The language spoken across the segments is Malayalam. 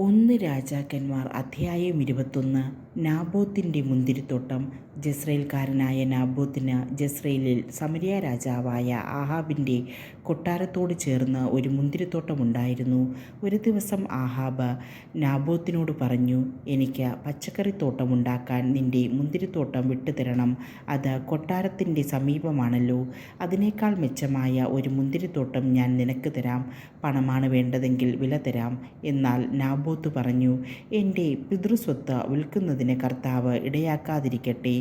ഒന്ന് രാജാക്കന്മാർ അധ്യായം 21. നാബോത്തിൻ്റെ മുന്തിരിത്തോട്ടം. ജസ്രയേൽക്കാരനായ നാബോത്തിന് ജസ്രയേലിൽ സമരിയ രാജാവായ ആഹാബിൻ്റെ കൊട്ടാരത്തോട് ചേർന്ന് ഒരു മുന്തിരിത്തോട്ടമുണ്ടായിരുന്നു. ഒരു ദിവസം ആഹാബ് നാബോത്തിനോട് പറഞ്ഞു, എനിക്ക് പച്ചക്കറിത്തോട്ടമുണ്ടാക്കാൻ നിൻ്റെ മുന്തിരിത്തോട്ടം വിട്ടുതരണം. അത് കൊട്ടാരത്തിൻ്റെ സമീപമാണല്ലോ. അതിനേക്കാൾ മെച്ചമായ ഒരു മുന്തിരിത്തോട്ടം ഞാൻ നിനക്ക് തരാം. പണമാണ് വേണ്ടതെങ്കിൽ വില തരാം. എന്നാൽ നാബോത്ത് പറഞ്ഞു, എൻ്റെ പിതൃസ്വത്ത് വിൽക്കുന്നതിന് കർത്താവ് ഇടയാക്കാതിരിക്കട്ടെ.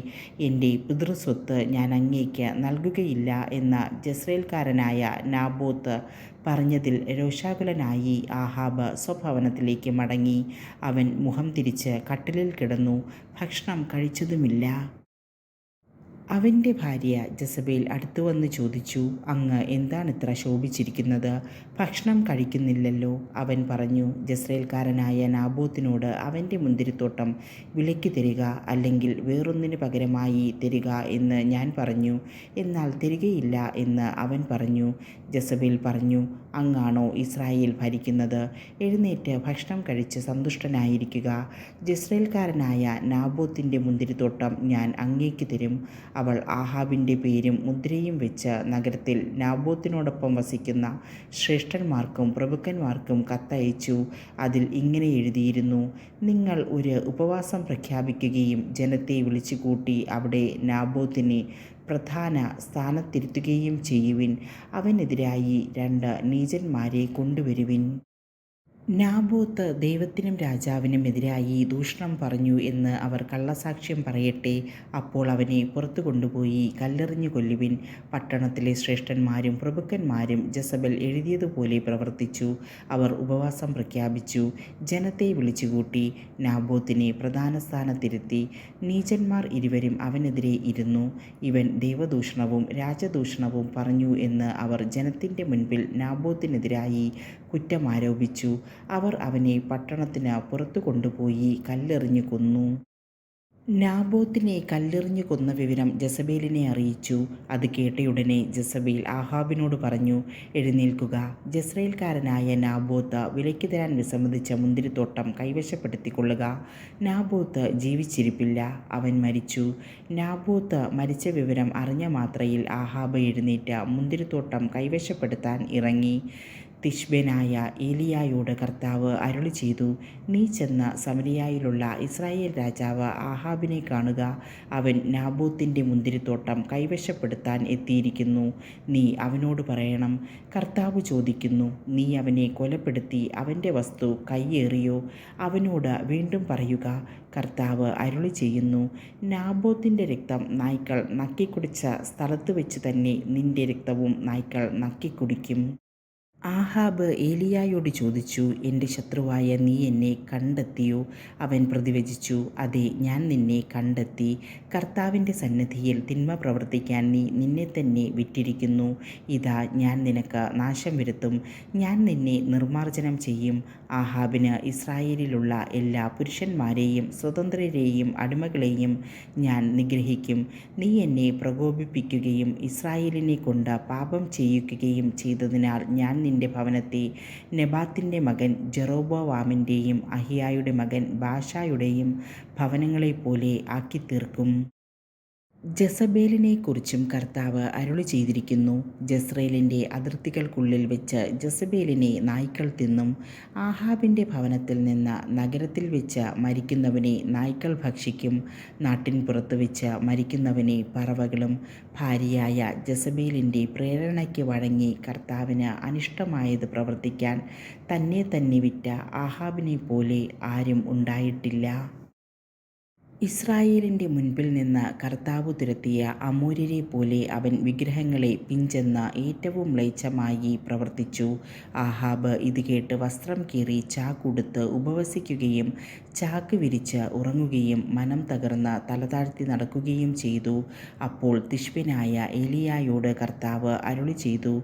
എൻ്റെ പിതൃസ്വത്ത് ഞാൻ അങ്ങേക്ക് നൽകുകയില്ല എന്ന് ജസ്രയേൽക്കാരനായ നാബോത്ത് പറഞ്ഞതിൽ രോഷാകുലനായി ആഹാബ് സ്വഭവനത്തിലേക്ക് മടങ്ങി. അവൻ മുഖം തിരിച്ച് കട്ടിലിൽ കിടന്നു, ഭക്ഷണം കഴിച്ചതുമില്ല. അവൻ്റെ ഭാര്യ ജസബേൽ അടുത്തുവന്ന് ചോദിച്ചു, അങ്ങ് എന്താണിത്ര ശോഭിച്ചിരിക്കുന്നത്? ഭക്ഷണം കഴിക്കുന്നില്ലല്ലോ. അവൻ പറഞ്ഞു, ജസ്രയേൽക്കാരനായ നാബോത്തിനോട് അവൻ്റെ മുന്തിരിത്തോട്ടം വിലയ്ക്ക് തരിക, അല്ലെങ്കിൽ വേറൊന്നിന് പകരമായി തരിക എന്ന് ഞാൻ പറഞ്ഞു. എന്നാൽ തരികയില്ല എന്ന് അവൻ പറഞ്ഞു. ജസബേൽ പറഞ്ഞു, അങ്ങാണോ ഇസ്രായേൽ ഭരിക്കുന്നത്? എഴുന്നേറ്റ് ഭക്ഷണം കഴിച്ച് സന്തുഷ്ടനായിരിക്കുക. ജസ്രയേൽക്കാരനായ നാബോത്തിൻ്റെ മുന്തിരിത്തോട്ടം ഞാൻ അങ്ങേക്ക് തരും. അവൾ ആഹാബിൻ്റെ പേരും മുദ്രയും വെച്ച് നഗരത്തിൽ നാബോത്തിനോടൊപ്പം വസിക്കുന്ന ശ്രേഷ്ഠന്മാർക്കും പ്രഭുക്കന്മാർക്കും കത്തയച്ചു. അതിൽ ഇങ്ങനെ എഴുതിയിരുന്നു, നിങ്ങൾ ഒരു ഉപവാസം പ്രഖ്യാപിക്കുകയും ജനത്തെ വിളിച്ചുകൂട്ടി അവിടെ നാബോത്തിനെ പ്രധാന സ്ഥാനത്തിരുത്തുകയും ചെയ്യുവിൻ. അവനെതിരായി 2 നീചന്മാരെ കൊണ്ടുവരുവിൻ. നാബോത്ത് ദൈവത്തിനും രാജാവിനും എതിരായി ദൂഷണം പറഞ്ഞു എന്ന് അവർ കള്ളസാക്ഷ്യം പറയട്ടെ. അപ്പോൾ അവനെ പുറത്തു കൊണ്ടുപോയി കല്ലെറിഞ്ഞു കൊല്ലുവിൻ. പട്ടണത്തിലെ ശ്രേഷ്ഠന്മാരും പ്രഭുക്കന്മാരും ജസബൽ എഴുതിയതുപോലെ പ്രവർത്തിച്ചു. അവർ ഉപവാസം പ്രഖ്യാപിച്ചു, ജനത്തെ വിളിച്ചുകൂട്ടി, നാബോത്തിനെ പ്രധാന സ്ഥാനത്തിരുത്തി. നീചന്മാർ ഇരുവരും അവനെതിരെ ഇരുന്നു. ഇവൻ ദൈവദൂഷണവും രാജദൂഷണവും പറഞ്ഞു എന്ന് അവർ ജനത്തിൻ്റെ മുൻപിൽ നാബോത്തിനെതിരായി കുറ്റമാരോപിച്ചു. അവർ അവനെ പട്ടണത്തിന് പുറത്തു കൊണ്ടുപോയി കല്ലെറിഞ്ഞു കൊന്നു. നാബോത്തിനെ കല്ലെറിഞ്ഞു കൊന്ന വിവരം ജസബേലിനെ അറിയിച്ചു. അത് കേട്ടയുടനെ ജസബേൽ ആഹാബിനോട് പറഞ്ഞു, എഴുന്നേൽക്കുക, ജസ്രയേൽക്കാരനായ നാബോത്ത് വിലയ്ക്ക് തരാൻ വിസമ്മതിച്ച മുന്തിരിത്തോട്ടം കൈവശപ്പെടുത്തിക്കൊള്ളുക. നാബോത്ത് ജീവിച്ചിരിപ്പില്ല, അവൻ മരിച്ചു. നാബോത്ത് മരിച്ച വിവരം അറിഞ്ഞ മാത്രയിൽ ആഹാബ് എഴുന്നേറ്റ് മുന്തിരിത്തോട്ടം കൈവശപ്പെടുത്താൻ ഇറങ്ങി. തിശ്ബനായ ഏലിയായോട് കർത്താവ് അരുളി ചെയ്തു, നീ ചെന്ന് സമരിയായിലുള്ള ഇസ്രായേൽ രാജാവ് ആഹാബിനെ കാണുക. അവൻ നാബോത്തിൻ്റെ മുന്തിരിത്തോട്ടം കൈവശപ്പെടുത്താൻ എത്തിയിരിക്കുന്നു. നീ അവനോട് പറയണം, കർത്താവ് ചോദിക്കുന്നു, നീ അവനെ കൊലപ്പെടുത്തി അവൻ്റെ വസ്തു കയ്യേറിയോ? അവനോട് വീണ്ടും പറയുക, കർത്താവ് അരുളി ചെയ്യുന്നു, നാബോത്തിൻ്റെ രക്തം നായ്ക്കൾ നക്കിക്കുടിച്ച സ്ഥലത്ത് വെച്ച് തന്നെ നിൻ്റെ രക്തവും നായ്ക്കൾ നക്കിക്കുടിക്കും. ആഹാബ് ഏലിയായോട് ചോദിച്ചു, എൻ്റെ ശത്രുവായ നീ എന്നെ കണ്ടെത്തിയോ? അവൻ പ്രതിവചിച്ചു, അതെ, ഞാൻ നിന്നെ കണ്ടെത്തി. കർത്താവിൻ്റെ സന്നിധിയിൽ തിന്മ പ്രവർത്തിക്കാൻ നീ നിന്നെ തന്നെ വിറ്റിരിക്കുന്നു. ഇതാ, ഞാൻ നിനക്ക് നാശം വരുത്തും. ഞാൻ നിന്നെ നിർമ്മാർജ്ജനം ചെയ്യും. ആഹാബിന് ഇസ്രായേലിലുള്ള എല്ലാ പുരുഷന്മാരെയും സ്വതന്ത്രരെയും അടിമകളെയും ഞാൻ നിഗ്രഹിക്കും. നീ എന്നെ പ്രകോപിപ്പിക്കുകയും ഇസ്രായേലിനെ കൊണ്ട് പാപം ചെയ്യിക്കുകയും ചെയ്തതിനാൽ ഞാൻ നിന്റെ ഭവനത്തെ നെബാത്തിൻ്റെ മകൻ ജെറോബോവാമിൻ്റെയും അഹിയായുടെ മകൻ ബാഷായുടെയും ഭവനങ്ങളെപ്പോലെ ആക്കിത്തീർക്കും. ജസബേലിനെക്കുറിച്ചും കർത്താവ് അരുളി ചെയ്തിരിക്കുന്നു, ജസ്രയേലിൻ്റെ അതിർത്തികൾക്കുള്ളിൽ വെച്ച് ജസബേലിനെ നായ്ക്കൾ തിന്നും. ആഹാബിൻ്റെ ഭവനത്തിൽ നിന്ന് നഗരത്തിൽ വെച്ച് മരിക്കുന്നവനെ നായ്ക്കൾ ഭക്ഷിക്കും. നാട്ടിൻ പുറത്ത് വെച്ച് മരിക്കുന്നവനെ പറവകളും. ഭാര്യയായ ജസബേലിൻ്റെ പ്രേരണയ്ക്ക് വഴങ്ങി കർത്താവിന് അനിഷ്ടമായത് പ്രവർത്തിക്കാൻ തന്നെ തന്നെ വിറ്റ ആഹാബിനെ പോലെ ആരും ഉണ്ടായിട്ടില്ല. ഇസ്രായേലിൻ്റെ മുൻപിൽ നിന്ന് കർത്താവ് തുരത്തിയ അമോര്യരെ പോലെ അവൻ വിഗ്രഹങ്ങളെ പിഞ്ചെന്ന് ഏറ്റവും മ്ലേച്ഛമായി പ്രവർത്തിച്ചു. ആഹാബ് ഇത് കേട്ട് വസ്ത്രം കീറി ചാക്കുടുത്ത് ഉപവസിക്കുകയും ചാക്ക് വിരിച്ച് ഉറങ്ങുകയും മനം തകർന്ന് തലതാഴ്ത്തി നടക്കുകയും ചെയ്തു. അപ്പോൾ തിശ്ബനായ ഏലിയായോട് കർത്താവ് അരുളി ചെയ്തു,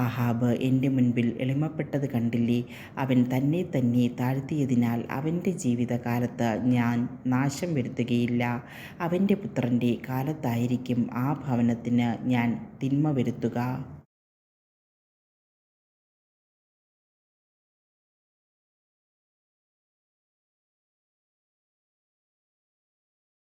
ആഹാബ് എൻ്റെ മുൻപിൽ എളിമപ്പെട്ടത് കണ്ടില്ലേ? അവൻ തന്നെ തന്നെ താഴ്ത്തിയതിനാൽ അവൻ്റെ ജീവിതകാലത്ത് ഞാൻ നാശം വരുത്തുകയില്ല. അവൻ്റെ പുത്രൻ്റെ കാലത്തായിരിക്കും ആ ഭവനത്തിന് ഞാൻ തിന്മ വരുത്തുക.